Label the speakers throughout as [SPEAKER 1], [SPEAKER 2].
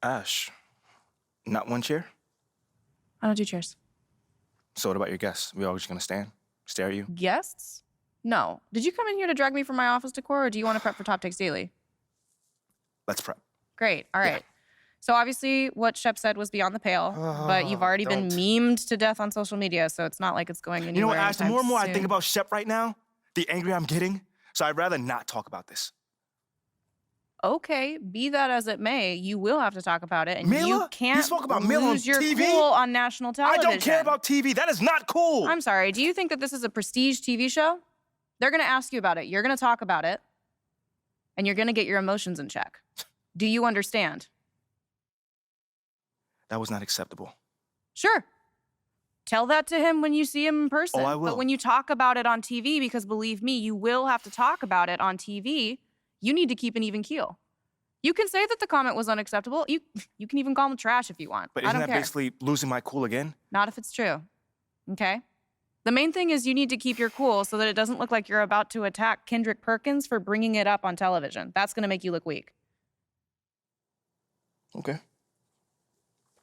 [SPEAKER 1] Ash, not one chair?
[SPEAKER 2] I don't do chairs.
[SPEAKER 1] So what about your guests? We all just gonna stand, stare at you?
[SPEAKER 2] Guests? No. Did you come in here to drag me from my office decor, or do you want to prep for Top Takes Daily?
[SPEAKER 1] Let's prep.
[SPEAKER 2] Great. All right.
[SPEAKER 1] Yeah.
[SPEAKER 2] So obviously what Shep said was beyond the pale, but you've already been memed to death on social media, so it's not like it's going anywhere.
[SPEAKER 1] You know what, Ash, the more and more
[SPEAKER 2] soon.
[SPEAKER 1] I think about Shep right now, the angrier I'm getting, so I'd rather not talk about this.
[SPEAKER 2] Okay, be that as it may, you will have to talk about it, and
[SPEAKER 1] Mila?
[SPEAKER 2] you can't
[SPEAKER 1] You spoke about Mila on
[SPEAKER 2] lose your
[SPEAKER 1] TV?
[SPEAKER 2] cool on national television.
[SPEAKER 1] I don't care about TV. That is not cool.
[SPEAKER 2] I'm sorry. Do you think that this is a prestige TV show? They're going to ask you about it. You're going to talk about it, and you're going to get your emotions in check. Do you understand?
[SPEAKER 1] That was not acceptable.
[SPEAKER 2] Sure. Tell that to him when you see him in person.
[SPEAKER 1] Oh, I will.
[SPEAKER 2] But when you talk about it on TV, because believe me, you will have to talk about it on TV, you need to keep an even keel. You can say that the comment was unacceptable. You can even call him trash if you want.
[SPEAKER 1] But
[SPEAKER 2] I
[SPEAKER 1] isn't
[SPEAKER 2] don't
[SPEAKER 1] that
[SPEAKER 2] care.
[SPEAKER 1] basically losing my cool again?
[SPEAKER 2] Not if it's true. Okay? The main thing is you need to keep your cool so that it doesn't look like you're about to attack Kendrick Perkins for bringing it up on television. That's going to make you look weak.
[SPEAKER 1] Okay.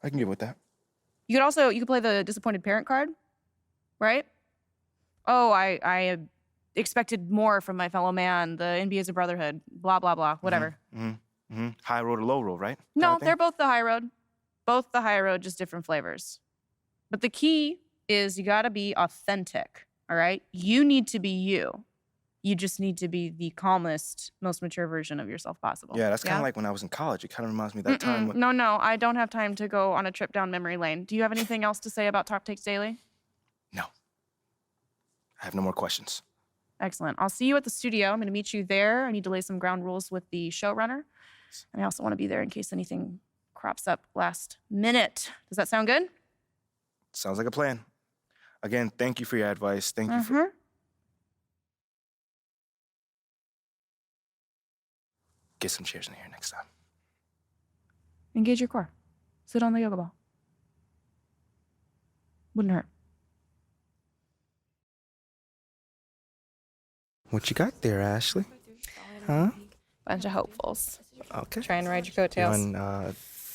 [SPEAKER 1] I can get with that.
[SPEAKER 2] You could play the disappointed parent card, right? Oh, I expected more from my fellow man. The NBA is a brotherhood. Blah, blah, blah. Whatever.
[SPEAKER 1] High road or low road, right?
[SPEAKER 2] No, they're both the high road. Both the high road, just different flavors. But the key is you got to be authentic, all right? You need to be you. You just need to be the calmest, most mature version of yourself possible.
[SPEAKER 1] Yeah, that's kind of like when I was in college. It kind of reminds me of that time when...
[SPEAKER 2] No, I don't have time to go on a trip down memory lane. Do you have anything else to say about Top Takes Daily?
[SPEAKER 1] No. I have no more questions.
[SPEAKER 2] Excellent. I'll see you at the studio. I'm going to meet you there. I need to lay some ground rules with the showrunner. And I also want to be there in case anything crops up last minute. Does that sound good?
[SPEAKER 1] Sounds like a plan. Again, thank you for your advice. Thank you for... Get some chairs in here next time.
[SPEAKER 2] Engage your core. Sit on the yoga ball. Wouldn't hurt.
[SPEAKER 1] What you got there, Ashley? Huh?
[SPEAKER 2] Bunch of hopefuls.
[SPEAKER 1] Okay.
[SPEAKER 2] Trying to ride your coattails.
[SPEAKER 1] And,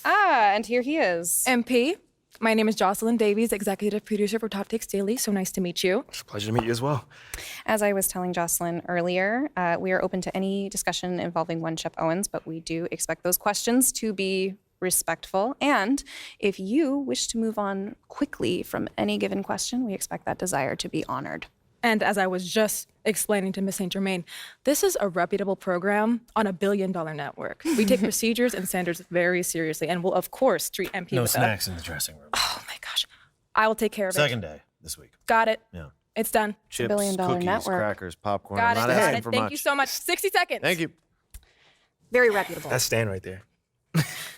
[SPEAKER 2] and here he is.
[SPEAKER 3] MP, my name is Jocelyn Davies, executive producer for Top Takes Daily. So nice to meet you.
[SPEAKER 1] It's a pleasure to meet you as well.
[SPEAKER 2] As I was telling Jocelyn earlier, we are open to any discussion involving one Shep Owens, but we do expect those questions to be respectful. And if you wish to move on quickly from any given question, we expect that desire to be honored.
[SPEAKER 3] And as I was just explaining to Ms. St. Germain, this is a reputable program on a billion-dollar network. We take procedures and standards very seriously and will, of course, treat MP
[SPEAKER 4] No
[SPEAKER 3] with
[SPEAKER 4] snacks in the dressing room.
[SPEAKER 3] Oh, my gosh. I will take care of it.
[SPEAKER 4] Second day this week.
[SPEAKER 3] Got it.
[SPEAKER 4] Yeah.
[SPEAKER 3] It's done.
[SPEAKER 4] Chips,
[SPEAKER 2] billion-dollar
[SPEAKER 4] cookies,
[SPEAKER 2] network.
[SPEAKER 4] crackers, popcorn.
[SPEAKER 3] Got
[SPEAKER 4] I'm
[SPEAKER 3] it.
[SPEAKER 4] not
[SPEAKER 3] Got
[SPEAKER 4] asking
[SPEAKER 3] it.
[SPEAKER 4] for
[SPEAKER 3] Thank
[SPEAKER 4] much.
[SPEAKER 3] you so much. 60 seconds.
[SPEAKER 4] Thank you.
[SPEAKER 3] Very reputable.
[SPEAKER 1] That's Stan right there.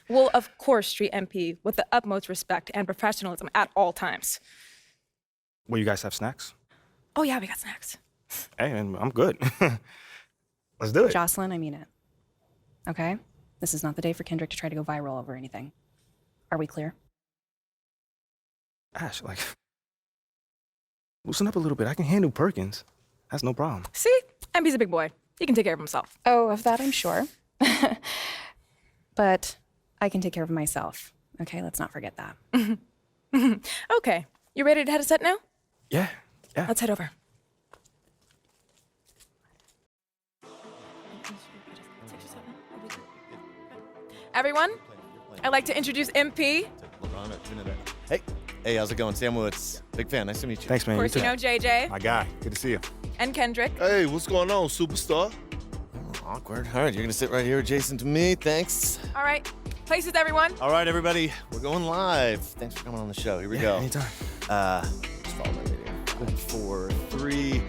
[SPEAKER 3] Will, of course, treat MP with the utmost respect and professionalism at all times.
[SPEAKER 1] Will you guys have snacks?
[SPEAKER 3] Oh, yeah, we got snacks.
[SPEAKER 1] Hey, man, I'm good. Let's do it.
[SPEAKER 2] Jocelyn, I mean it. Okay? This is not the day for Kendrick to try to go viral over anything. Are we clear?
[SPEAKER 1] Ash, loosen up a little bit. I can handle Perkins. That's no problem.
[SPEAKER 3] See? MP's a big boy. He can take care of himself.
[SPEAKER 2] Oh, of that I'm sure. But I can take care of myself. Okay, let's not forget that.
[SPEAKER 3] Okay. You ready to head a set now?
[SPEAKER 1] Yeah.
[SPEAKER 3] Let's head over. Everyone, I'd like to introduce MP.
[SPEAKER 4] Hey, how's it going? Sam Woods. Big fan. Nice to meet you.
[SPEAKER 1] Thanks, man.
[SPEAKER 3] Of course, you know JJ
[SPEAKER 1] My guy. Good to see you.
[SPEAKER 3] and Kendrick.
[SPEAKER 5] Hey, what's going on, superstar?
[SPEAKER 4] Awkward. All right, you're going to sit right here adjacent to me. Thanks.
[SPEAKER 3] All right, places, everyone.
[SPEAKER 4] All right, everybody. We're going live. Thanks for coming on the show. Here we go.
[SPEAKER 1] Anytime.
[SPEAKER 4] Just follow my video. 4, 3.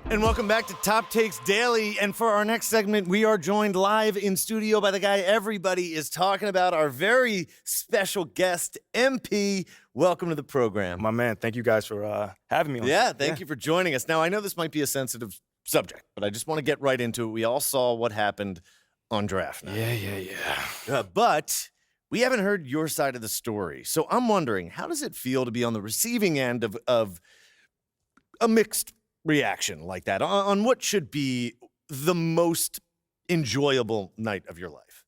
[SPEAKER 4] And welcome back to Top Takes Daily. And for our next segment, we are joined live in studio by the guy everybody is talking about, our very special guest, MP. Welcome to the program.
[SPEAKER 1] My man, thank you guys for having me on.
[SPEAKER 4] Yeah, thank you for joining us. Now, I know this might be a sensitive subject, but I just want to get right into it. We all saw what happened on draft night.
[SPEAKER 1] Yeah.
[SPEAKER 4] But we haven't heard your side of the story. So I'm wondering, how does it feel to be on the receiving end of a mixed reaction like that on what should be the most enjoyable night of your life?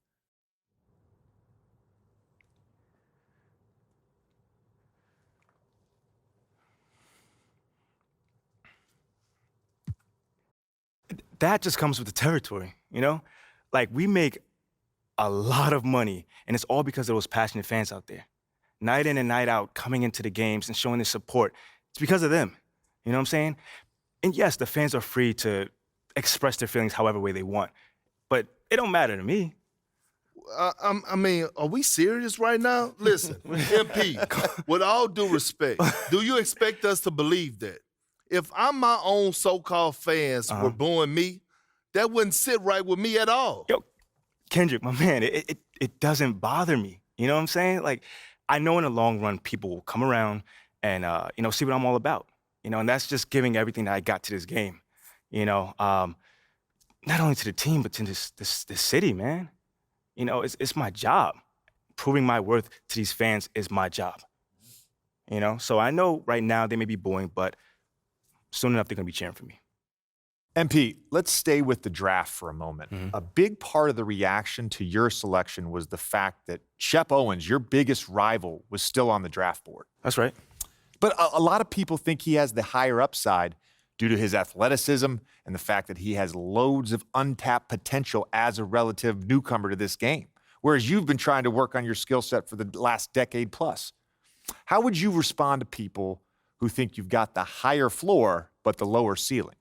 [SPEAKER 1] that just comes with the territory, you know? Like, we make a lot of money, and it's all because of those passionate fans out there. Night in and night out, coming into the games and showing their support. It's because of them, you know what I'm saying? And yes, the fans are free to express their feelings however way they want, but it don't matter to me.
[SPEAKER 5] I mean, are we serious right now? Listen, MP, with all due respect, do you expect us to believe that? If I'm my own so-called fans were booing me, that wouldn't sit right with me at all.
[SPEAKER 1] Yo, Kendrick, my man, it doesn't bother me. You know what I'm saying? Like, I know in the long run, people will come around and, you know, see what I'm all about. You know, and that's just giving everything that I got to this game. You know, not only to the team, but to this city, man. You know, it's my job. Proving my worth to these fans is my job. You know, so I know right now they may be booing, but soon enough they're gonna be cheering for me.
[SPEAKER 6] MP, let's stay with the draft for a moment. A big part of the reaction to your selection was the fact that Shep Owens, your biggest rival, was still on the draft board.
[SPEAKER 1] That's right.
[SPEAKER 6] But a lot of people think he has the higher upside due to his athleticism and the fact that he has loads of untapped potential as a relative newcomer to this game, whereas you've been trying to work on your skill set for the last decade plus. How would you respond to people who think you've got the higher floor but the lower ceiling?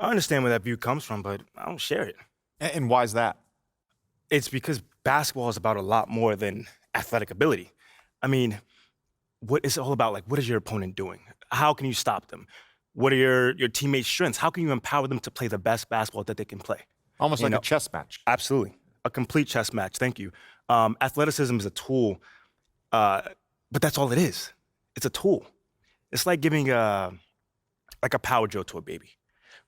[SPEAKER 1] I understand where that view comes from, but I don't share it.
[SPEAKER 6] And why is that?
[SPEAKER 1] It's because basketball is about a lot more than athletic ability. I mean, what it's all about, like, what is your opponent doing? How can you stop them? What are your teammates' strengths? How can you empower them to play the best basketball that they can play?
[SPEAKER 6] Almost like a chess match.
[SPEAKER 1] Absolutely. A complete chess match. Thank you. Athleticism is a tool, but that's all it is. It's a tool. It's like giving a power drill to a baby.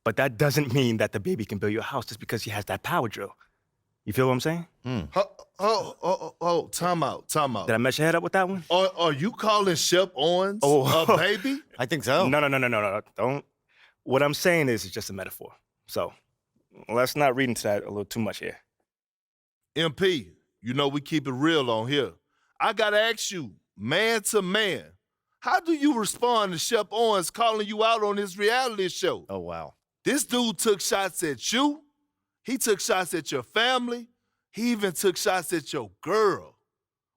[SPEAKER 1] But that doesn't mean that the baby can build you a house just because he has that power drill. You feel what I'm saying?
[SPEAKER 5] Time out.
[SPEAKER 1] Did I mess your head up with that one?
[SPEAKER 5] Are you calling Shep Owens a baby?
[SPEAKER 4] I think so.
[SPEAKER 1] No. Don't. What I'm saying is it's just a metaphor. So let's not read into that a little too much here.
[SPEAKER 5] MP, you know we keep it real on here. I gotta ask you, man to man, how do you respond to Shep Owens calling you out on his reality show?
[SPEAKER 4] Oh, wow.
[SPEAKER 5] This dude took shots at you. He took shots at your family. He even took shots at your girl.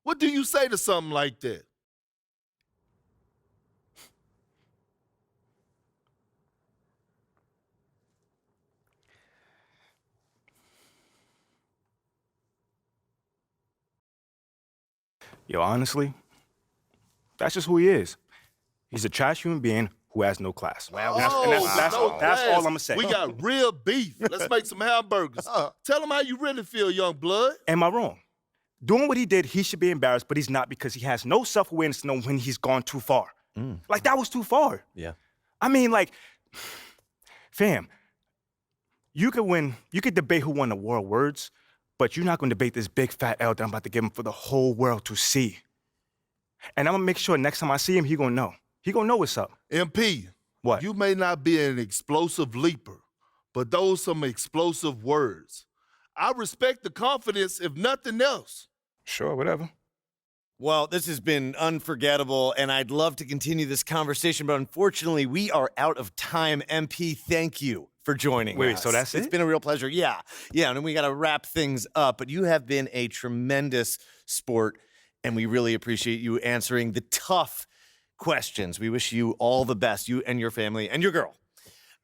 [SPEAKER 5] What do you say to something like that?
[SPEAKER 1] Yo, honestly, that's just who he is. He's a trash human being who has no class.
[SPEAKER 4] Wow.
[SPEAKER 1] That's all I'm gonna say.
[SPEAKER 5] We got real beef. Let's make some hamburgers. Tell him how you really feel, young blood.
[SPEAKER 1] Am I wrong? Doing what he did, he should be embarrassed, but he's not because he has no self-awareness to know when he's gone too far. Like, that was too far.
[SPEAKER 4] Yeah.
[SPEAKER 1] I mean, like, fam, you could debate who won the war of words, but you're not gonna debate this big fat L that I'm about to give him for the whole world to see. And I'm gonna make sure next time I see him, he gonna know. He gonna know what's up.
[SPEAKER 5] MP,
[SPEAKER 1] What?
[SPEAKER 5] you may not be an explosive leaper, but those some explosive words. I respect the confidence, if nothing else.
[SPEAKER 1] Sure, whatever.
[SPEAKER 4] Well, this has been unforgettable, and I'd love to continue this conversation, but unfortunately, we are out of time. MP, thank you for joining us.
[SPEAKER 1] Wait, so that's
[SPEAKER 4] It's
[SPEAKER 1] it?
[SPEAKER 4] been a real pleasure. Yeah, and then we got to wrap things up, but you have been a tremendous sport, and we really appreciate you answering the tough questions. We wish you all the best, you and your family and your girl.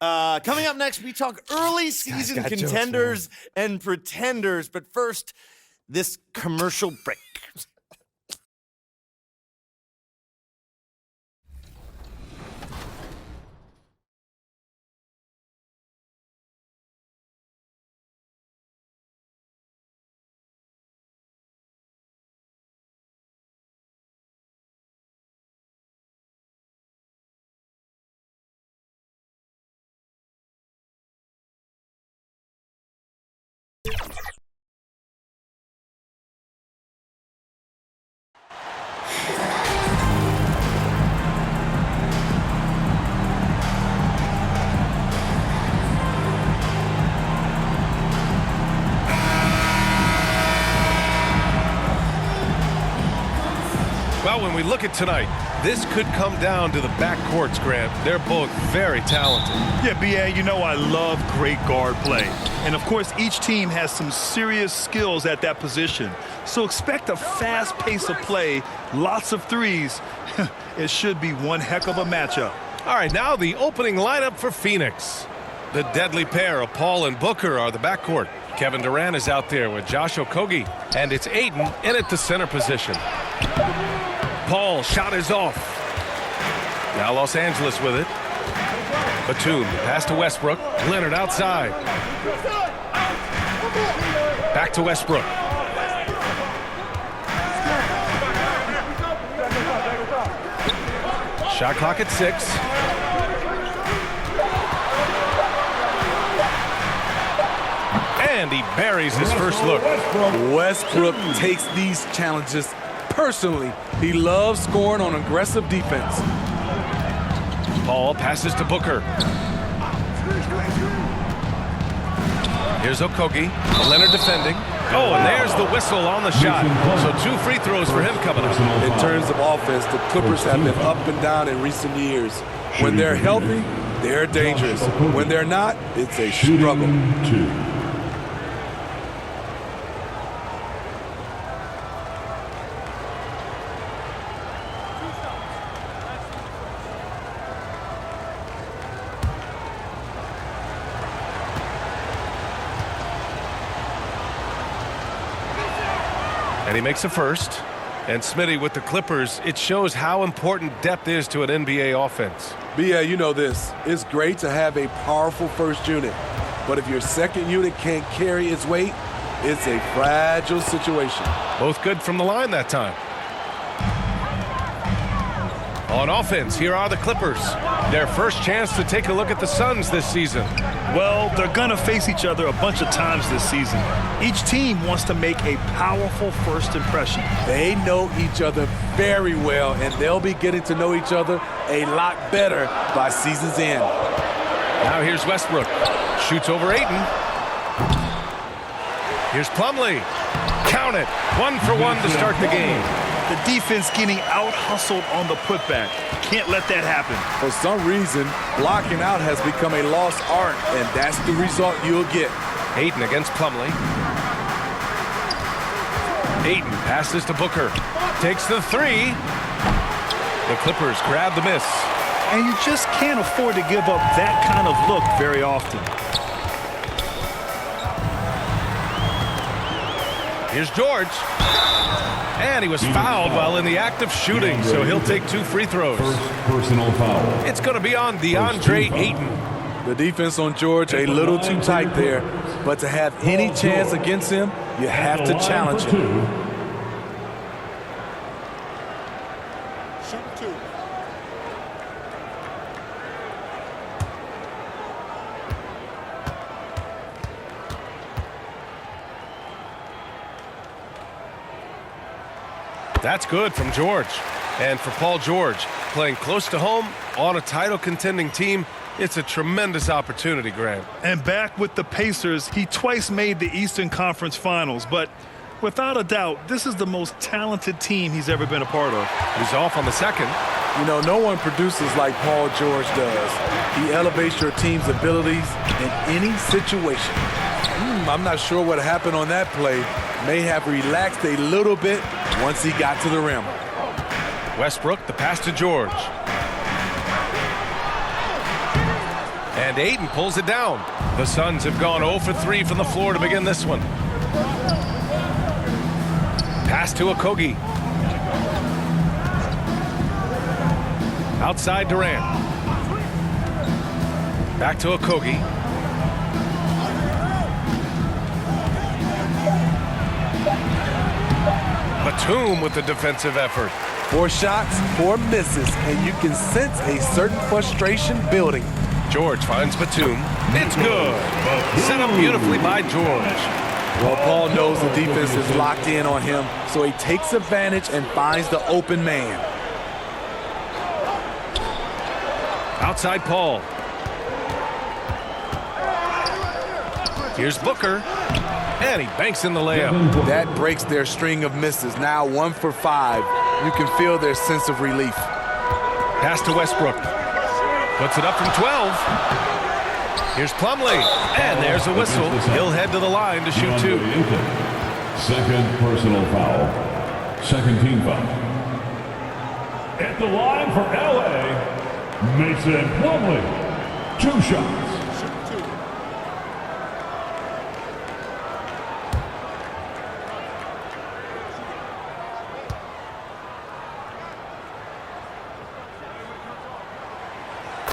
[SPEAKER 4] Coming up next, we talk early season
[SPEAKER 1] got jokes,
[SPEAKER 4] contenders and pretenders, but first, this commercial break.
[SPEAKER 7] Well, when we look at tonight, this could come down to the backcourts, Grant. They're both very talented.
[SPEAKER 8] Yeah, B.A., you know I love great guard play. And, of course, each team has some serious skills at that position. So expect a fast pace of play, lots of threes. It should be one heck of a matchup.
[SPEAKER 7] All right, now the opening lineup for Phoenix. The deadly pair of Paul and Booker are the backcourt. Kevin Durant is out there with Josh Okogie, and it's Ayton in at the center position. Paul, shot is off. Now Los Angeles with it. Batum, pass to Westbrook. Leonard outside. Back to Westbrook. Shot clock at 6. And he buries his first look.
[SPEAKER 9] Westbrook takes these challenges personally. He loves scoring on aggressive defense.
[SPEAKER 7] Paul passes to Booker. Here's Okogie. Leonard defending. Oh, and there's the whistle on the shot. So 2 free throws for him coming up.
[SPEAKER 9] In terms of offense, the Clippers have been up and down in recent years. When they're healthy, they're dangerous. When they're not, it's a struggle.
[SPEAKER 7] And he makes a first. And Smitty with the Clippers, it shows how important depth is to an NBA offense.
[SPEAKER 9] Yeah, you know this. It's great to have a powerful first unit. But if your second unit can't carry its weight, it's a fragile situation.
[SPEAKER 7] Both good from the line that time. On offense, here are the Clippers. Their first chance to take a look at the Suns this season.
[SPEAKER 8] Well, they're going to face each other a bunch of times this season. Each team wants to make a powerful first impression.
[SPEAKER 9] They know each other very well, and they'll be getting to know each other a lot better by season's end.
[SPEAKER 7] Now here's Westbrook. Shoots over Ayton. Here's Plumlee. Count it. 1 for 1 to start the game.
[SPEAKER 8] The defense getting out-hustled on the putback. Can't let that happen.
[SPEAKER 9] For some reason, blocking out has become a lost art, and that's the result you'll get.
[SPEAKER 7] Ayton against Plumlee. Ayton passes to Booker. Takes the 3. The Clippers grab the miss.
[SPEAKER 8] And you just can't afford to give up that kind of look very often.
[SPEAKER 7] Here's George. And he was fouled while in the act of shooting, so he'll take 2 free throws.
[SPEAKER 10] First personal foul.
[SPEAKER 7] It's going to be on DeAndre Ayton.
[SPEAKER 9] The defense on George a little too tight there, but to have any chance against him, you have to challenge him.
[SPEAKER 7] That's good from George. And for Paul George, playing close to home on a title contending team, it's a tremendous opportunity, Grant.
[SPEAKER 8] And back with the Pacers, he twice made the Eastern Conference Finals, but without a doubt, this is the most talented team he's ever been a part of.
[SPEAKER 7] He's off on the second.
[SPEAKER 9] You know, no one produces like Paul George does. He elevates your team's abilities in any situation. I'm not sure what happened on that play. May have relaxed a little bit once he got to the rim.
[SPEAKER 7] Westbrook, the pass to George. And Ayton pulls it down. The Suns have gone 0 for 3 from the floor to begin this one. Pass to Okogie. Outside Durant. Back to Okogie. Batum with the defensive effort.
[SPEAKER 9] 4 shots, 4 misses, and you can sense a certain frustration building.
[SPEAKER 7] George finds Batum. It's good. Set up beautifully by George.
[SPEAKER 9] Well, Paul knows the defense is locked in on him, so he takes advantage and finds the open man.
[SPEAKER 7] Outside Paul. Here's Booker. And he banks in the layup.
[SPEAKER 9] That breaks their string of misses. Now 1 for 5. You can feel their sense of relief.
[SPEAKER 7] Pass to Westbrook. Puts it up from 12. Here's Plumlee. And there's a whistle. He'll head to the line to shoot 2.
[SPEAKER 10] Second personal foul. Second team foul. At the line for LA, Mason Plumlee. 2 shots.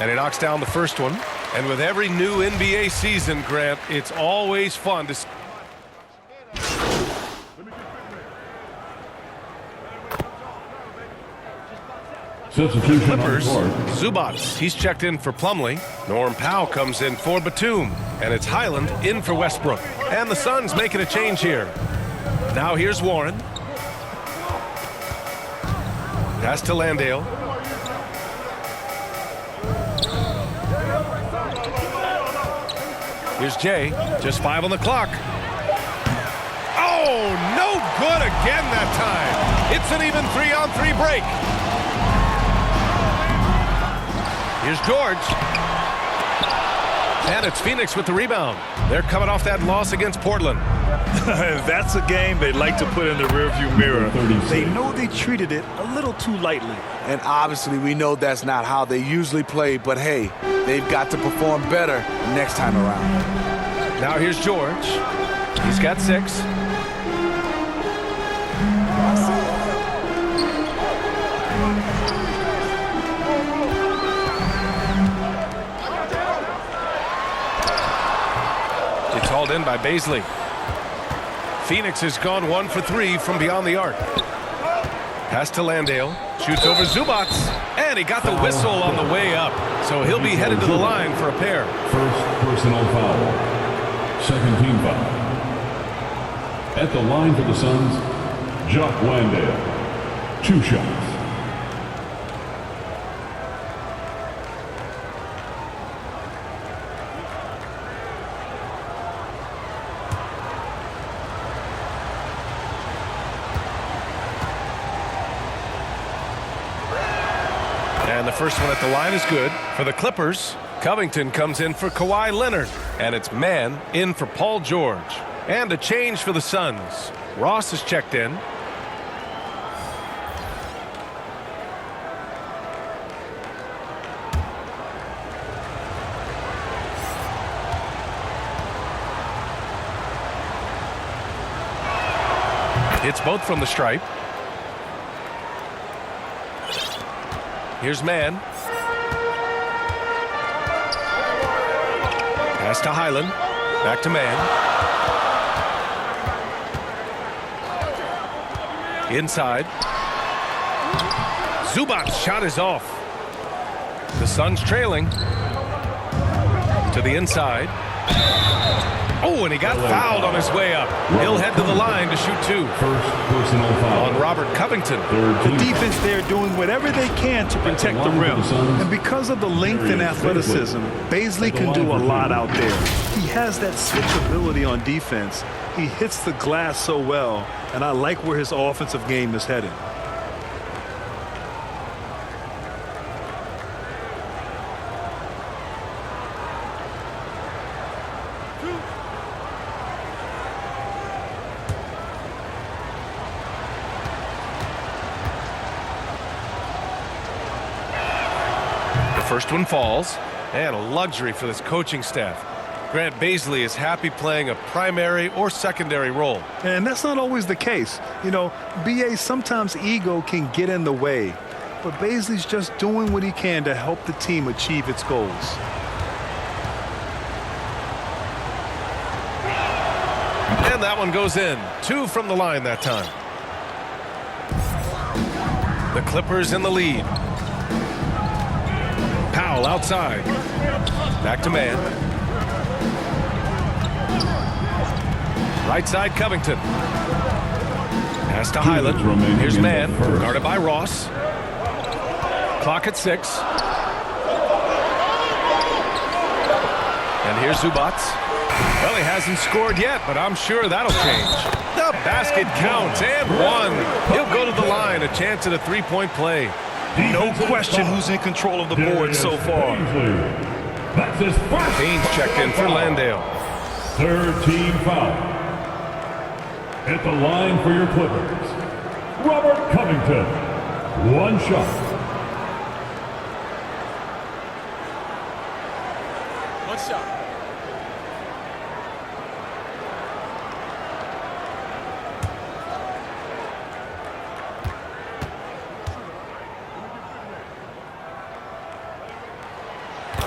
[SPEAKER 7] And he knocks down the first one. And with every new NBA season, Grant, it's always fun to see.
[SPEAKER 10] Substitution
[SPEAKER 7] Clippers,
[SPEAKER 10] on the court.
[SPEAKER 7] Zubats, he's checked in for Plumlee. Norm Powell comes in for Batum. And it's Highland in for Westbrook. And the Suns making a change here. Now here's Warren. Pass to Landale. Here's Jay, just 5 on the clock. Oh, no good again that time. It's an even 3-on-3 break. Here's George. And it's Phoenix with the rebound. They're coming off that loss against Portland.
[SPEAKER 8] That's a game they'd like to put in the rearview mirror. They know they treated it a little too lightly.
[SPEAKER 9] And obviously, we know that's not how they usually play, but hey, they've got to perform better next time around.
[SPEAKER 7] Now here's George. He's got 6. It's hauled in by Baisley. Phoenix has gone 1 for 3 from beyond the arc. Pass to Landale. Shoots over Zubats. And he got the whistle on the way up. So he'll be headed to the line for a pair.
[SPEAKER 10] First personal foul. Second team foul. At the line for the Suns, Jock Landale. 2 shots.
[SPEAKER 7] And the first one at the line is good. For the Clippers, Covington comes in for Kawhi Leonard. And it's Mann in for Paul George. And a change for the Suns. Ross is checked in. It's both from the stripe. Here's Mann. Pass to Highland. Back to Mann. Inside. Zubats' shot is off. The Suns trailing. To the inside. Oh, and he got fouled on his way up. He'll head to the line to shoot 2.
[SPEAKER 10] First personal foul.
[SPEAKER 7] On Robert Covington.
[SPEAKER 8] The defense there doing whatever they can to protect the rim. And because of the length and athleticism, Baisley can do a lot out there. He has that switchability on defense. He hits the glass so well, and I like where his offensive game is headed.
[SPEAKER 7] First one falls, and a luxury for this coaching staff. Grant Baisley is happy playing a primary or secondary role.
[SPEAKER 8] And that's not always the case. You know, BA, sometimes ego can get in the way, but Baisley's just doing what he can to help the team achieve its goals.
[SPEAKER 7] And that one goes in. 2 from the line that time. The Clippers in the lead. Powell outside. Back to Mann. Right side, Covington. Pass to Highland. Here's Mann, guarded by Ross. Clock at 6. And here's Zubats. Well, he hasn't scored yet, but I'm sure that'll change. The basket counts and one. He'll go to the line, a chance at a three-point play.
[SPEAKER 8] No question who's in control of the board so far.
[SPEAKER 10] That's his first.
[SPEAKER 7] Baines checked in for Landale.
[SPEAKER 10] Third team foul. At the line for your Clippers, Robert Covington. One shot.
[SPEAKER 9] One shot.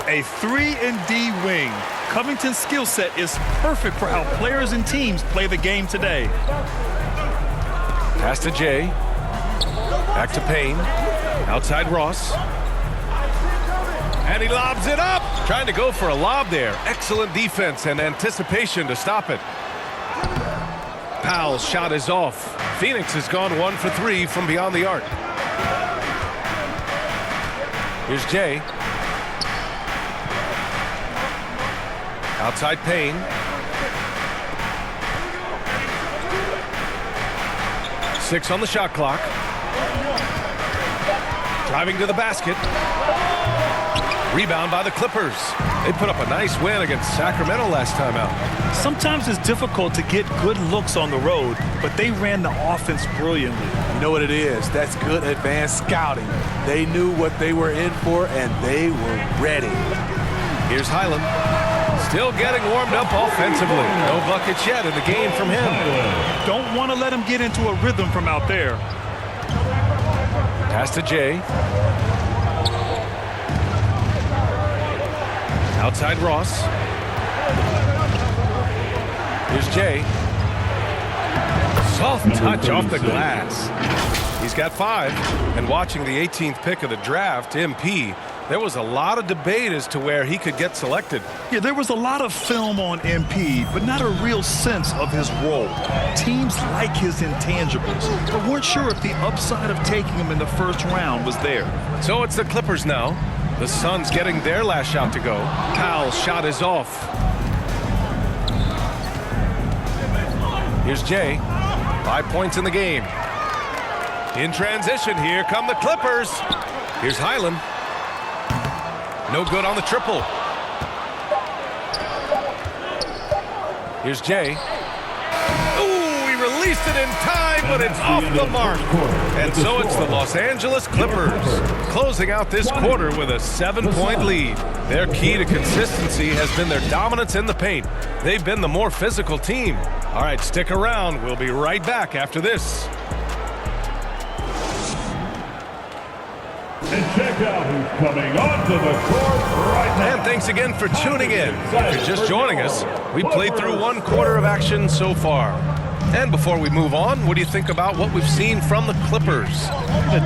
[SPEAKER 8] A 3-and-D wing. Covington's skill set is perfect for how players and teams play the game today.
[SPEAKER 7] Pass to Jay. Back to Payne. Outside Ross. And he lobs it up. Trying to go for a lob there. Excellent defense and anticipation to stop it. Powell's shot is off. Phoenix has gone 1 for 3 from beyond the arc. Here's Jay. Outside Payne. Six on the shot clock. Driving to the basket. Rebound by the Clippers. They put up a nice win against Sacramento last time out.
[SPEAKER 8] Sometimes it's difficult to get good looks on the road, but they ran the offense brilliantly.
[SPEAKER 9] You know what it is? That's good advanced scouting. They knew what they were in for, and they were ready.
[SPEAKER 7] Here's Highland. Still getting warmed up offensively. No buckets yet in the game from him.
[SPEAKER 8] Don't want to let him get into a rhythm from out there.
[SPEAKER 7] Pass to Jay. Outside Ross. Here's Jay. Soft touch off the glass. He's got 5. And watching the 18th pick of the draft, MP, there was a lot of debate as to where he could get selected.
[SPEAKER 8] Yeah, there was a lot of film on MP, but not a real sense of his role. Teams like his intangibles, but weren't sure if the upside of taking him in the first round was there.
[SPEAKER 7] So it's the Clippers now. The Suns getting their last shot to go. Powell's shot is off. Here's Jay. 5 points in the game. In transition, here come the Clippers. Here's Highland. No good on the triple. Here's Jay. Ooh, he released it in time, but it's off the mark. And so it's the Los Angeles Clippers closing out this quarter with a 7-point lead. Their key to consistency has been their dominance in the paint. They've been the more physical team. All right, stick around. We'll be right back after this.
[SPEAKER 10] And check out who's coming onto the court right now.
[SPEAKER 7] And thanks again for tuning in. If you're just joining us, we played through 1 quarter of action so far. And before we move on, what do you think about what we've seen from the Clippers?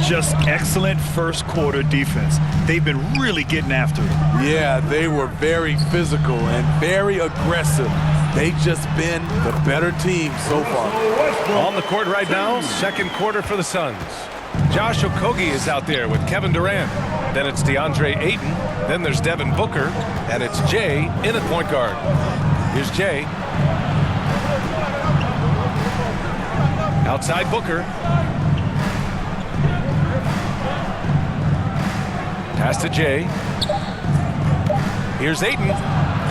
[SPEAKER 8] Just excellent first quarter defense. They've been really getting after it.
[SPEAKER 9] Yeah, they were very physical and very aggressive. They've just been the better team so far.
[SPEAKER 7] On the court right now, second quarter for the Suns. Josh Okogie is out there with Kevin Durant. Then it's DeAndre Ayton. Then there's Devin Booker. And it's Jay in at point guard. Here's Jay. Outside Booker. Pass to Jay. Here's Ayton.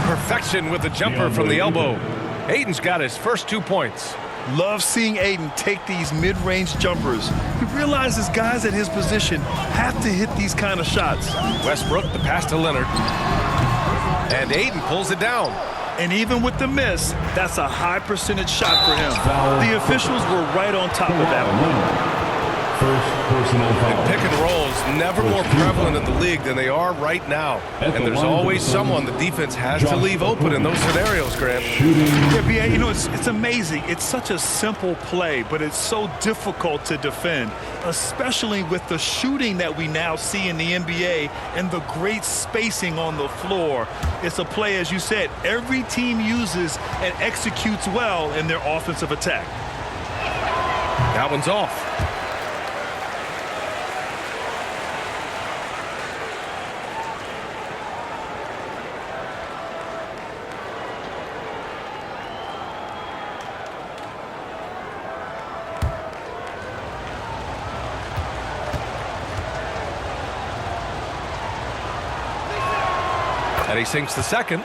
[SPEAKER 7] Perfection with the jumper from the elbow. Ayton's got his first 2 points.
[SPEAKER 8] Love seeing Ayton take these mid-range jumpers. He realizes guys at his position have to hit these kind of shots.
[SPEAKER 7] Westbrook, the pass to Leonard. And Ayton pulls it down.
[SPEAKER 8] And even with the miss, that's a high percentage shot for him. The officials were right on top of that one.
[SPEAKER 10] First personal foul.
[SPEAKER 7] Pick and rolls never more prevalent in the league than they are right now. And there's always someone the defense has to leave open in those scenarios, Grant.
[SPEAKER 8] Yeah, BA, you know, it's amazing. It's such a simple play, but it's so difficult to defend, especially with the shooting that we now see in the NBA and the great spacing on the floor. It's a play, as you said, every team uses and executes well in their offensive attack.
[SPEAKER 7] That one's off. And he sinks the second.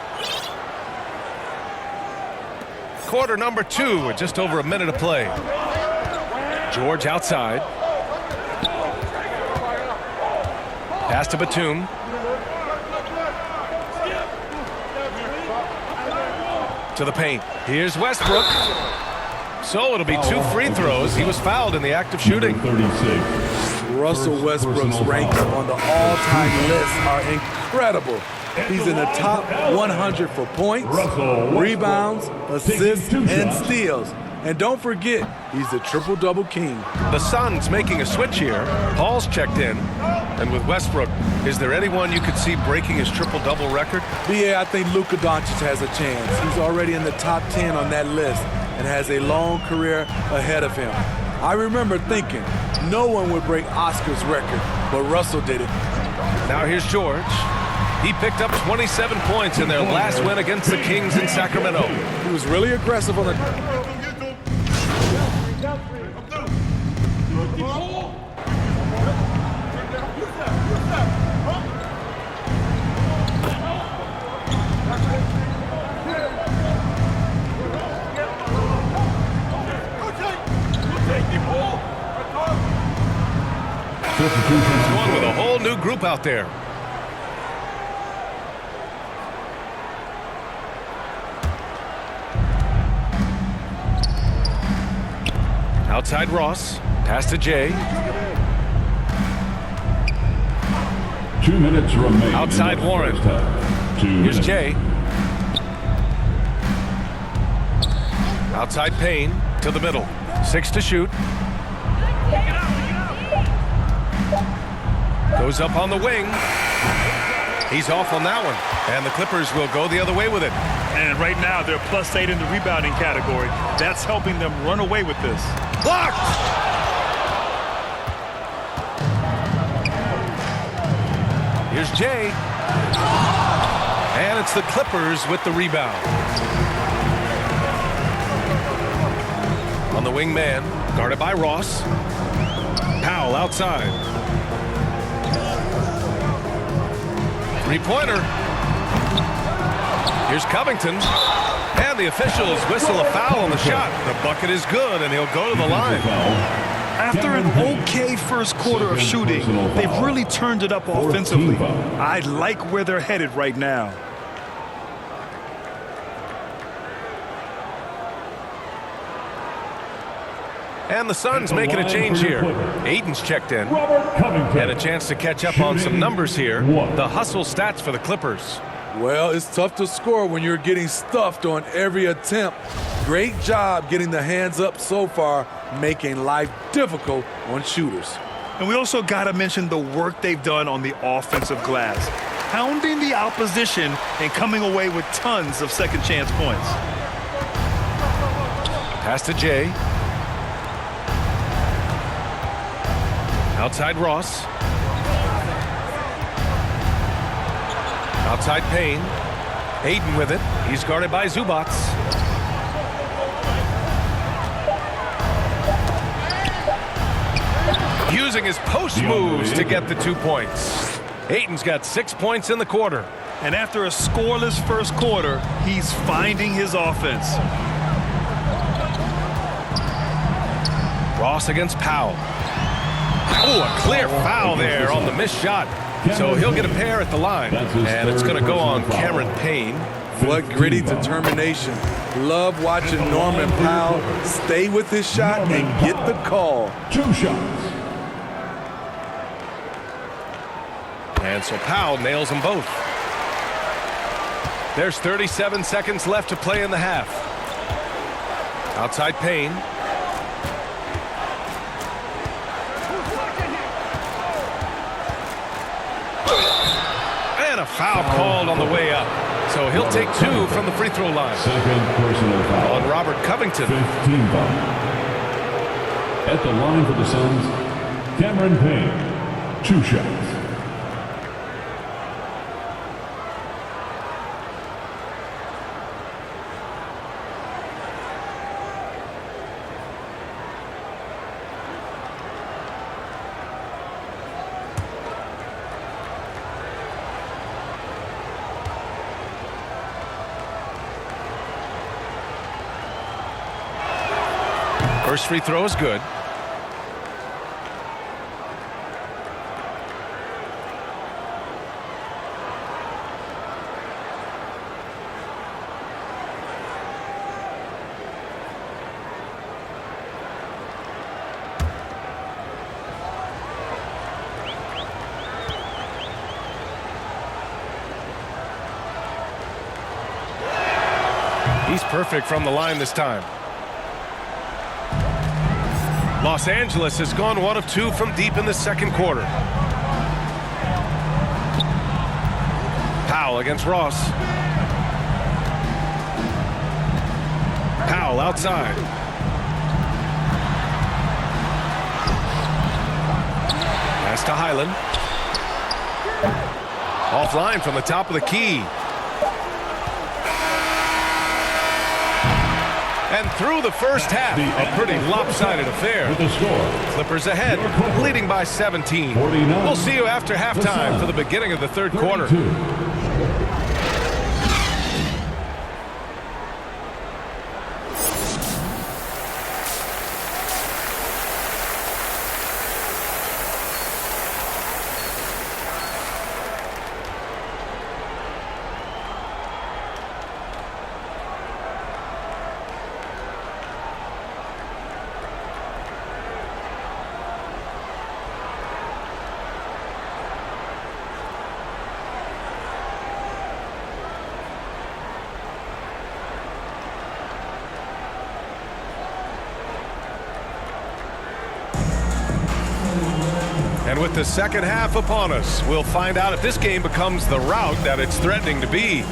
[SPEAKER 7] Quarter number 2 with just over a minute to play. George outside. Pass to Batum. To the paint. Here's Westbrook. So it'll be 2 free throws. He was fouled in the act of shooting.
[SPEAKER 10] 36.
[SPEAKER 9] Russell Westbrook's rankings on the all-time list are incredible. He's in the top 100 for points, rebounds, assists, and steals. And don't forget, he's the triple-double king.
[SPEAKER 7] The Suns making a switch here. Paul's checked in. And with Westbrook, is there anyone you could see breaking his triple-double record?
[SPEAKER 9] Yeah, I think Luka Doncic has a chance. He's already in the top 10 on that list and has a long career ahead of him. I remember thinking no one would break Oscar's record, but Russell did it.
[SPEAKER 7] Now here's George. He picked up 27 points in their last win against the Kings in Sacramento.
[SPEAKER 9] He was really aggressive on the...
[SPEAKER 7] He's going with a whole new group out there. Outside Ross. Pass to Jay.
[SPEAKER 10] 2 minutes remain.
[SPEAKER 7] Outside
[SPEAKER 10] in the
[SPEAKER 7] Warren.
[SPEAKER 10] first half. 2
[SPEAKER 7] Here's
[SPEAKER 10] minutes.
[SPEAKER 7] Jay. Outside Payne to the middle. 6 to shoot. Goes up on the wing. He's off on that one. And the Clippers will go the other way with it.
[SPEAKER 8] And right now, they're +8 in the rebounding category. That's helping them run away with this.
[SPEAKER 7] Blocked! Here's Jay. And it's the Clippers with the rebound. On the wing man, guarded by Ross. Powell outside. Three-pointer. Here's Covington. And the officials whistle a foul on the shot. The bucket is good, and he'll go to the line.
[SPEAKER 8] After an okay first quarter of shooting, they've really turned it up offensively. I like where they're headed right now.
[SPEAKER 7] And the Suns making a change here. Aiden's checked in. And a chance to catch up on some numbers here. The hustle stats for the Clippers.
[SPEAKER 9] Well, it's tough to score when you're getting stuffed on every attempt. Great job getting the hands up so far, making life difficult on shooters.
[SPEAKER 8] And we also got to mention the work they've done on the offensive glass, pounding the opposition and coming away with tons of second chance points.
[SPEAKER 7] Pass to Jay. Outside Ross. Outside Payne. Aiden with it. He's guarded by Zubats. Using his post moves to get the 2 points. Aiden's got 6 points in the quarter.
[SPEAKER 8] And after a scoreless first quarter, he's finding his offense.
[SPEAKER 7] Ross against Powell. Oh, a clear foul there on the missed shot. So he'll get a pair at the line. And it's going to go on Cameron Payne.
[SPEAKER 9] What gritty determination. Love watching Norman Powell stay with his shot and get the call.
[SPEAKER 10] 2 shots.
[SPEAKER 7] And so Powell nails them both. There's 37 seconds left to play in the half. Outside Payne. And a foul called on the way up. So he'll take 2 from the free throw line.
[SPEAKER 10] Second personal foul.
[SPEAKER 7] On Robert Covington.
[SPEAKER 10] 15 foul. At the line for the Suns, Cameron Payne. 2 shots.
[SPEAKER 7] First free throw is good. He's perfect from the line this time. Los Angeles has gone 1 of 2 from deep in the second quarter. Powell against Ross. Powell outside. Pass to Highland. Offline from the top of the key. And through the first half, a pretty lopsided affair. Clippers ahead, leading by 17. We'll see you after halftime for the beginning of the third quarter. And with the second half upon us, we'll find out if this game becomes the rout that it's threatening to be.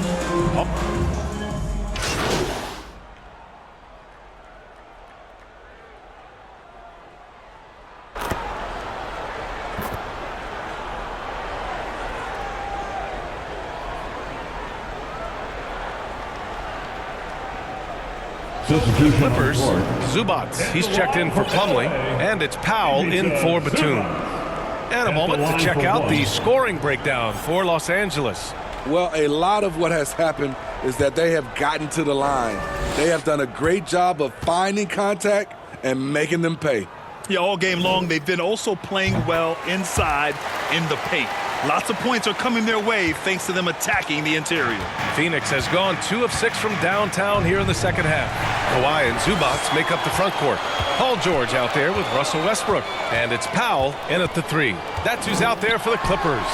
[SPEAKER 7] The Clippers, Zubats, he's checked in for Plumlee, and it's Powell in for Batum. And a moment to check out the scoring breakdown for Los Angeles.
[SPEAKER 9] Well, a lot of what has happened is that they have gotten to the line. They have done a great job of finding contact and making them pay.
[SPEAKER 8] Yeah, all game long, they've been also playing well inside in the paint. Lots of points are coming their way thanks to them attacking the interior.
[SPEAKER 7] Phoenix has gone 2 of 6 from downtown here in the second half. Kawhi and Zubats make up the front court. Paul George out there with Russell Westbrook. And it's Powell in at the 3. That's who's out there for the Clippers.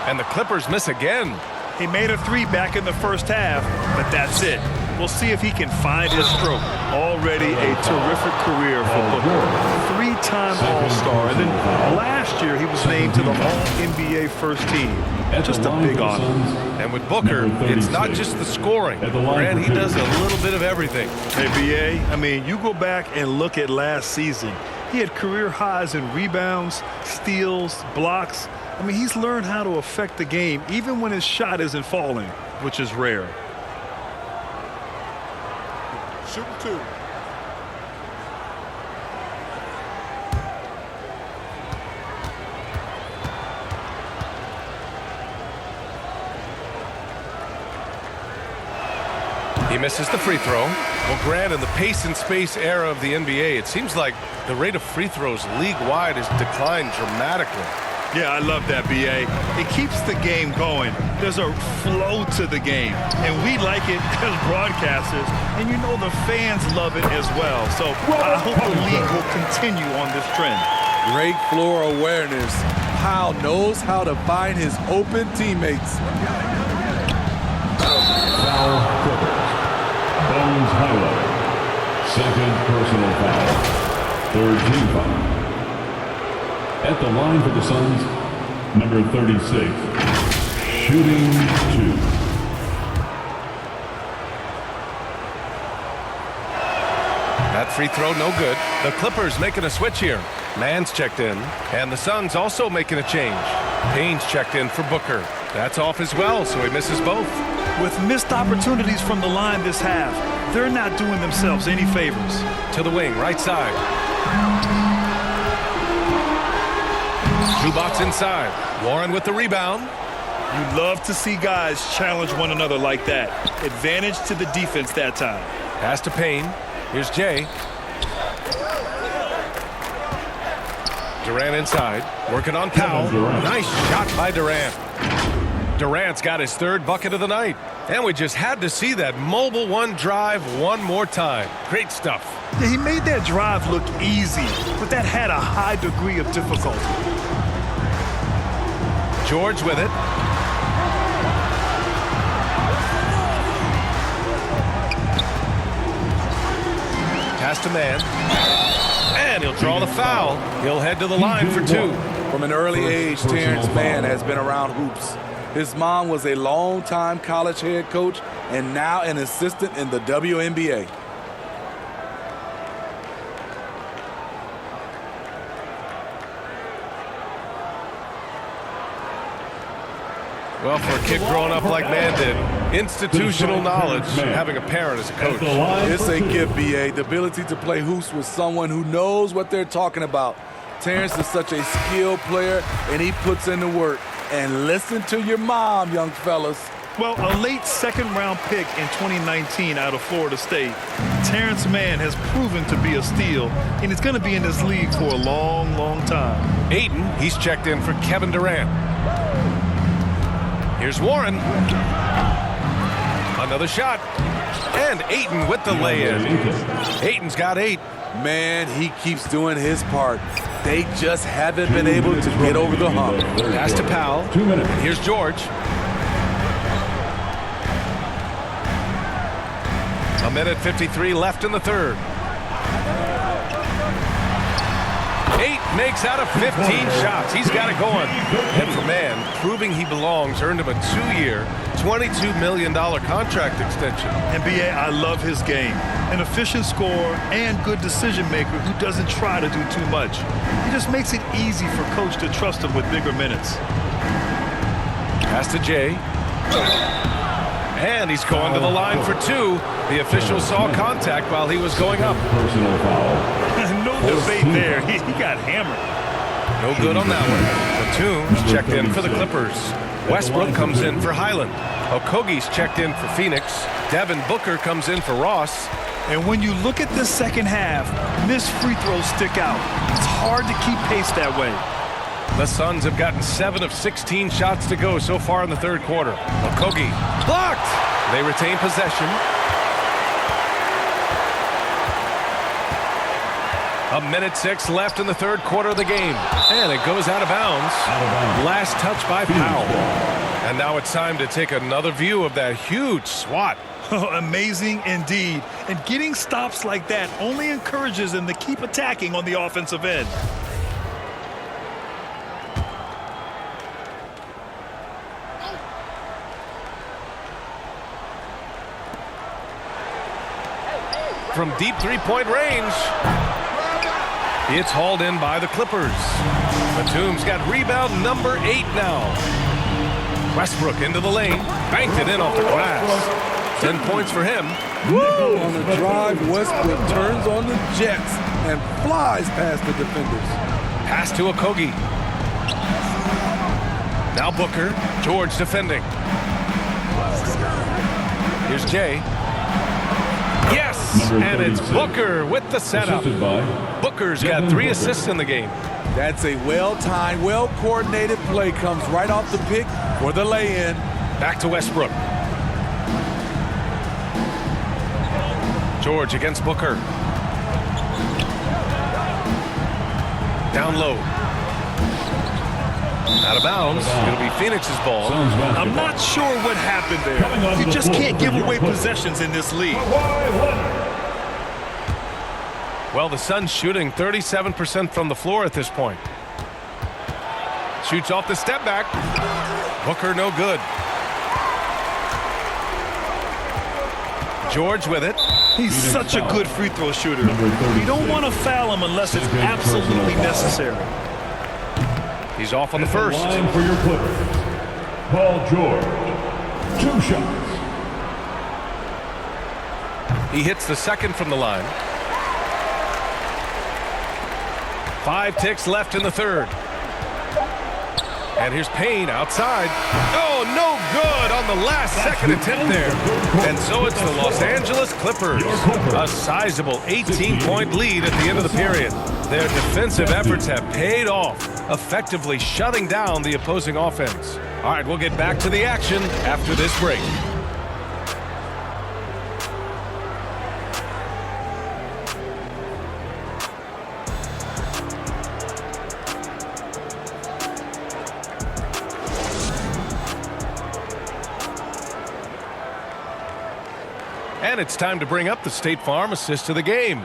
[SPEAKER 7] And the Clippers miss again.
[SPEAKER 8] He made a 3 back in the first half, but that's it. We'll see if he can find his stroke. Already a terrific career for Booker. 3-time All-Star. And then last year he was named to the All-NBA first team. Just a big honor.
[SPEAKER 7] And with Booker, it's not just the scoring. And he does a little bit of everything.
[SPEAKER 8] Hey, B.A., I mean, you go back and look at last season. He had career highs in rebounds, steals, blocks. I mean, he's learned how to affect the game even when his shot isn't falling, which is rare.
[SPEAKER 5] Shooting 2.
[SPEAKER 7] He misses the free throw. Well, Grant, in the pace and space era of the NBA, it seems like the rate of free throws league-wide has declined dramatically.
[SPEAKER 8] Yeah, I love that, B.A. It keeps the game going. There's a flow to the game, and we like it as broadcasters, and you know the fans love it as well. So I hope the league will continue on this trend.
[SPEAKER 9] Great floor awareness. Powell knows how to find his open teammates.
[SPEAKER 10] Foul, Clippers. Bones Highlight. Second personal foul. Third team foul. At the line for the Suns, number 36, shooting 2.
[SPEAKER 7] That free throw no good. The Clippers making a switch here. Mann's checked in, and the Suns also making a change. Payne's checked in for Booker. That's off as well, so he misses both.
[SPEAKER 8] With missed opportunities from the line this half, they're not doing themselves any favors.
[SPEAKER 7] To the wing, right side. Zubats inside. Warren with the rebound.
[SPEAKER 8] You love to see guys challenge one another like that. Advantage to the defense that time.
[SPEAKER 7] Pass to Payne. Here's Jay. Durant inside, working on Powell. Nice shot by Durant. Durant's got his third bucket of the night. And we just had to see that mobile one drive one more time. Great stuff.
[SPEAKER 8] Yeah, he made that drive look easy, but that had a high degree of difficulty.
[SPEAKER 7] George with it. Pass to man. And he'll draw the foul. He'll head to the line for two.
[SPEAKER 9] From an early age, Terrence Mann has been around hoops. His mom was a long-time college head coach and now an assistant in the WNBA.
[SPEAKER 7] Well, for a kid growing up like Mann did, institutional knowledge, having a parent as a coach.
[SPEAKER 9] It's a gift, B.A. The ability to play hoops with someone who knows what they're talking about. Terrence is such a skilled player, and he puts in the work. And listen to your mom, young fellas.
[SPEAKER 8] Well, a late second-round pick in 2019 out of Florida State, Terrence Mann has proven to be a steal, and he's going to be in this league for a long, long time.
[SPEAKER 7] Ayton, he's checked in for Kevin Durant. Here's Warren. Another shot. And Ayton with the lay-in. Ayton's got 8.
[SPEAKER 9] Man, he keeps doing his part. They just haven't been able to get over the hump.
[SPEAKER 7] Pass to Powell.
[SPEAKER 10] 2 minutes.
[SPEAKER 7] Here's George. A minute 53 left in the third. 8 makes out of 15 shots. He's got it going. And for Mann, proving he belongs earned him a 2-year, $22 million contract extension.
[SPEAKER 8] And B.A., I love his game. An efficient scorer and good decision maker who doesn't try to do too much. He just makes it easy for coach to trust him with bigger minutes.
[SPEAKER 7] Pass to Jay. And he's going to the line for 2. The official saw contact while he was going up.
[SPEAKER 10] Personal foul.
[SPEAKER 8] No debate there. He got hammered.
[SPEAKER 7] No good on that one. Batum's checked in for the Clippers. Westbrook comes in for Highland. Okogie's checked in for Phoenix. Devin Booker comes in for Ross.
[SPEAKER 8] And when you look at this second half, missed free throws stick out. It's hard to keep pace that way.
[SPEAKER 7] The Suns have gotten 7 of 16 shots to go so far in the third quarter. Okogie blocked. They retain possession. A minute 6 left in the third quarter of the game. And it goes out of bounds. Last touch by Powell. And now it's time to take another view of that huge swat.
[SPEAKER 8] Amazing indeed. And getting stops like that only encourages them to keep attacking on the offensive end.
[SPEAKER 7] From deep three-point range. It's hauled in by the Clippers. Batum's got rebound number 8 now. Westbrook into the lane. Banked it in off the glass. 10 points for him.
[SPEAKER 9] Woo! On the drive, Westbrook turns on the Jets and flies past the defenders.
[SPEAKER 7] Pass to Okogie. Now Booker. George defending. Here's Jay. Yes! And it's Booker with the setup. Booker's got 3 assists in the game.
[SPEAKER 9] That's a well-timed, well-coordinated play. Comes right off the pick for the lay-in.
[SPEAKER 7] Back to Westbrook. George against Booker. Down low. Out of bounds. It'll be Phoenix's ball.
[SPEAKER 8] I'm not sure what happened there. You just can't give away possessions in this league.
[SPEAKER 7] Well, the Suns shooting 37% from the floor at this point. Shoots off the step back. Booker no good. George with it.
[SPEAKER 8] He's such a good free throw shooter. You don't want to foul him unless it's absolutely necessary.
[SPEAKER 7] He's off on the first.
[SPEAKER 10] Line for your Clippers. Paul George. 2 shots.
[SPEAKER 7] He hits the second from the line. 5 ticks left in the third. And here's Payne outside. Oh, no good on the last second attempt there. And so it's the Los Angeles Clippers. A sizable 18-point lead at the end of the period. Their defensive efforts have paid off, effectively shutting down the opposing offense. All right, we'll get back to the action after this break. And it's time to bring up the State Farm assist to the game.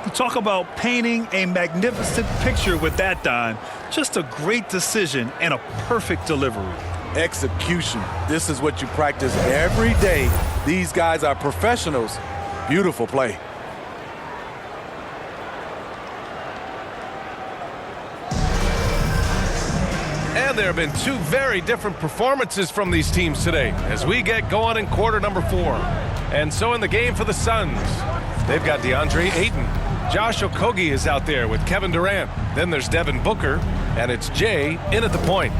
[SPEAKER 8] You talk about painting a magnificent picture with that dime. Just a great decision and a perfect delivery.
[SPEAKER 9] Execution. This is what you practice every day. These guys are professionals. Beautiful play.
[SPEAKER 7] And there have been two very different performances from these teams today as we get going in quarter number 4. And so in the game for the Suns, they've got DeAndre Ayton. Josh Okogie is out there with Kevin Durant. Then there's Devin Booker, and it's Jay in at the point.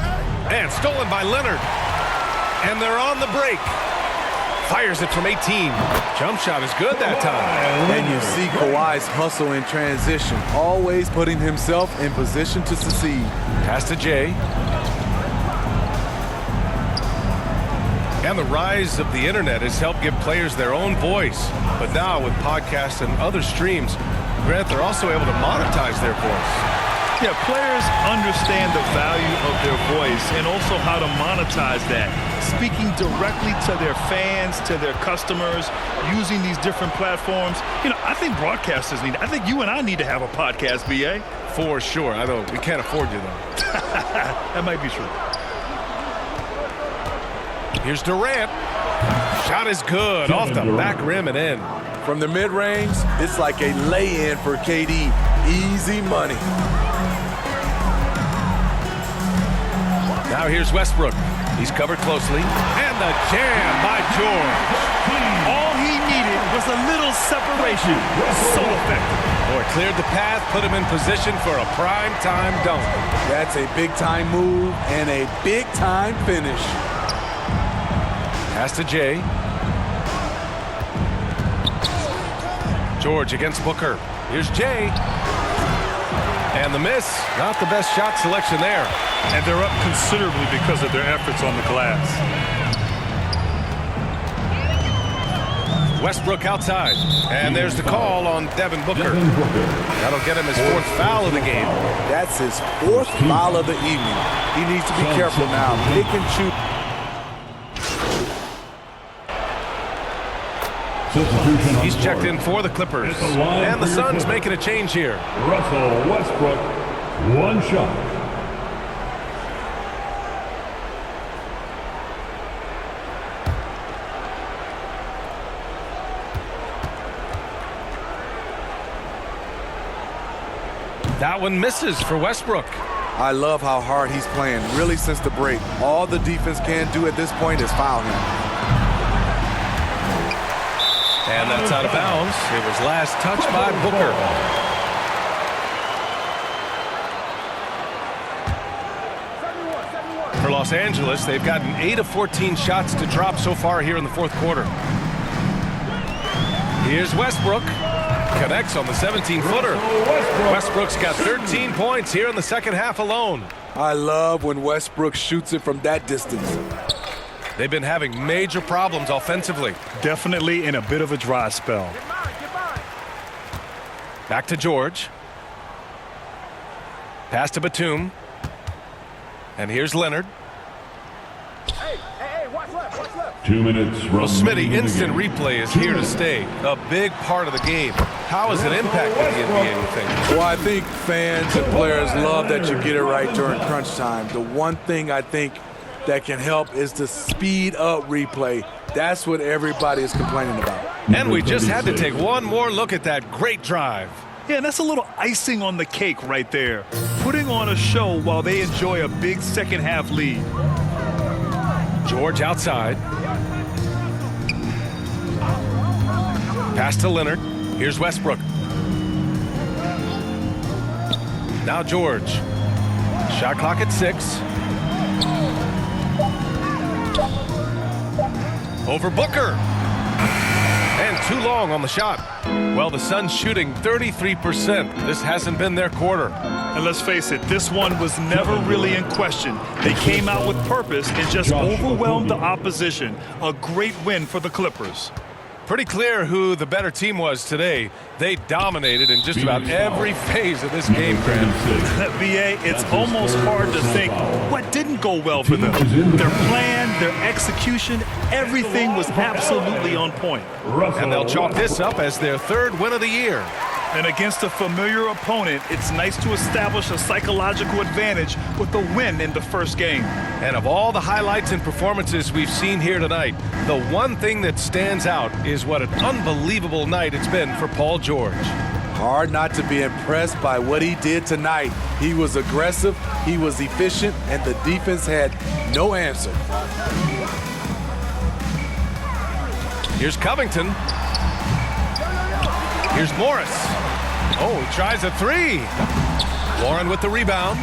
[SPEAKER 7] And stolen by Leonard. And they're on the break. Fires it from 18. Jump shot is good that time.
[SPEAKER 9] And you see Kawhi's hustle in transition, always putting himself in position to succeed.
[SPEAKER 7] Pass to Jay. And the rise of the internet has helped give players their own voice. But now with podcasts and other streams, Grant, they're also able to monetize their voice.
[SPEAKER 8] Yeah, players understand the value of their voice and also how to monetize that. Speaking directly to their fans, to their customers, using these different platforms. You know, I think broadcasters need, I think you and I need to have a podcast, BA.
[SPEAKER 7] For sure. I know we can't afford you, though.
[SPEAKER 8] That might be true.
[SPEAKER 7] Here's Durant. Shot is good off the back rim and in.
[SPEAKER 9] From the mid-range, it's like a lay-in for KD. Easy money.
[SPEAKER 7] Now here's Westbrook. He's covered closely. And the jam by George.
[SPEAKER 8] All he needed was a little separation. So effective.
[SPEAKER 7] Boy, cleared the path, put him in position for a prime-time dunk.
[SPEAKER 9] That's a big-time move and a big-time finish.
[SPEAKER 7] Pass to Jay. George against Booker. Here's Jay. And the miss. Not the best shot selection there.
[SPEAKER 8] And they're up considerably because of their efforts on the glass.
[SPEAKER 7] Westbrook outside. And there's the call on Devin Booker. That'll get him his 4th foul of the game.
[SPEAKER 9] That's his 4th foul of the evening. He needs to be careful now. Pick and shoot.
[SPEAKER 7] He's checked in for the Clippers. And the Suns making a change here.
[SPEAKER 10] Russell Westbrook, 1 shot.
[SPEAKER 7] That one misses for Westbrook.
[SPEAKER 9] I love how hard he's playing, really since the break. All the defense can do at this point is foul him.
[SPEAKER 7] And that's out of bounds. It was last touched by Booker. For Los Angeles, they've gotten 8 of 14 shots to drop so far here in the 4th quarter. Here's Westbrook. Connects on the 17-footer. Westbrook's got 13 points here in the second half alone.
[SPEAKER 9] I love when Westbrook shoots it from that distance.
[SPEAKER 7] They've been having major problems offensively.
[SPEAKER 8] Definitely in a bit of a dry spell.
[SPEAKER 7] Back to George. Pass to Batum. And here's Leonard.
[SPEAKER 10] 2 minutes.
[SPEAKER 7] Well, Smitty, instant replay is here to stay. A big part of the game. How has it impacted the NBA, you think?
[SPEAKER 9] Well, I think fans and players love that you get it right during crunch time. The one thing I think that can help is the speed up replay. That's what everybody is complaining about.
[SPEAKER 7] And we just had to take one more look at that great drive.
[SPEAKER 8] Yeah, and that's a little icing on the cake right there. Putting on a show while they enjoy a big second half lead.
[SPEAKER 7] George outside. Pass to Leonard. Here's Westbrook. Now George. Shot clock at 6. over Booker. And too long on the shot. Well, the Suns shooting 33%. This hasn't been their quarter.
[SPEAKER 8] And let's face it, this one was never really in question. They came out with purpose and just overwhelmed the opposition. A great win for the Clippers.
[SPEAKER 7] Pretty clear who the better team was today. They dominated in just about every phase of this game, Grant.
[SPEAKER 8] BA, it's almost hard to think what didn't go well for them. Their plan, their execution, everything was absolutely on point.
[SPEAKER 7] And they'll chalk this up as their third win of the year.
[SPEAKER 8] And against a familiar opponent, it's nice to establish a psychological advantage with a win in the first game.
[SPEAKER 7] And of all the highlights and performances we've seen here tonight, the one thing that stands out is what an unbelievable night it's been for Paul George.
[SPEAKER 9] Hard not to be impressed by what he did tonight. He was aggressive, he was efficient, and the defense had no answer.
[SPEAKER 7] Here's Covington. Here's Morris. Oh, he tries a three. Warren with the rebound.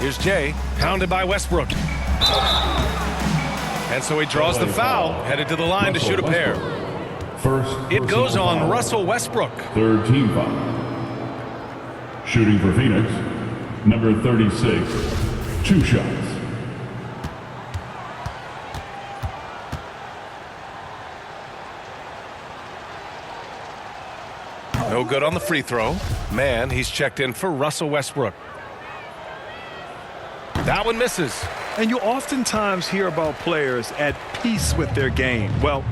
[SPEAKER 7] Here's Jay, pounded by Westbrook. And so he draws the foul, headed to the line to shoot a pair. It goes on Russell Westbrook.
[SPEAKER 10] Third team foul. Shooting for Phoenix, number 36, 2 shots.
[SPEAKER 7] No good on the free throw. Man, he's checked in for Russell Westbrook. That one misses.
[SPEAKER 8] And you oftentimes hear about players at peace with their game. Well,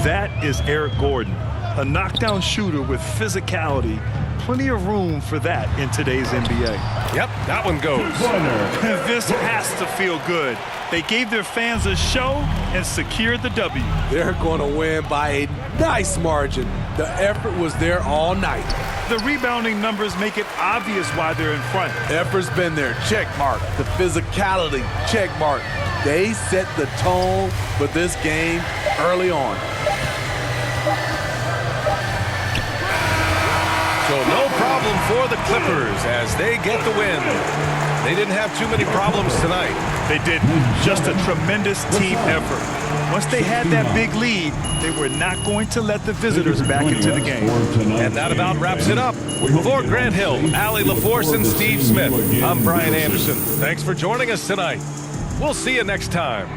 [SPEAKER 8] that is Eric Gordon, a knockdown shooter with physicality. Plenty of room for that in today's NBA.
[SPEAKER 7] Yep, that one goes.
[SPEAKER 8] This has to feel good. They gave their fans a show and secured the W.
[SPEAKER 9] They're going to win by a nice margin. The effort was there all night.
[SPEAKER 8] The rebounding numbers make it obvious why they're in front.
[SPEAKER 9] Effort's been there, check mark. The physicality, check mark. They set the tone for this game early on.
[SPEAKER 7] So no problem for the Clippers as they get the win. They didn't have too many problems tonight.
[SPEAKER 8] They didn't. Just a tremendous team effort. Once they had that big lead, they were not going to let the visitors back into the game.
[SPEAKER 7] And that about wraps it up. For Grant Hill, Allie LaForce, and Steve Smith, I'm Brian Anderson. Thanks for joining us tonight. We'll see you next time.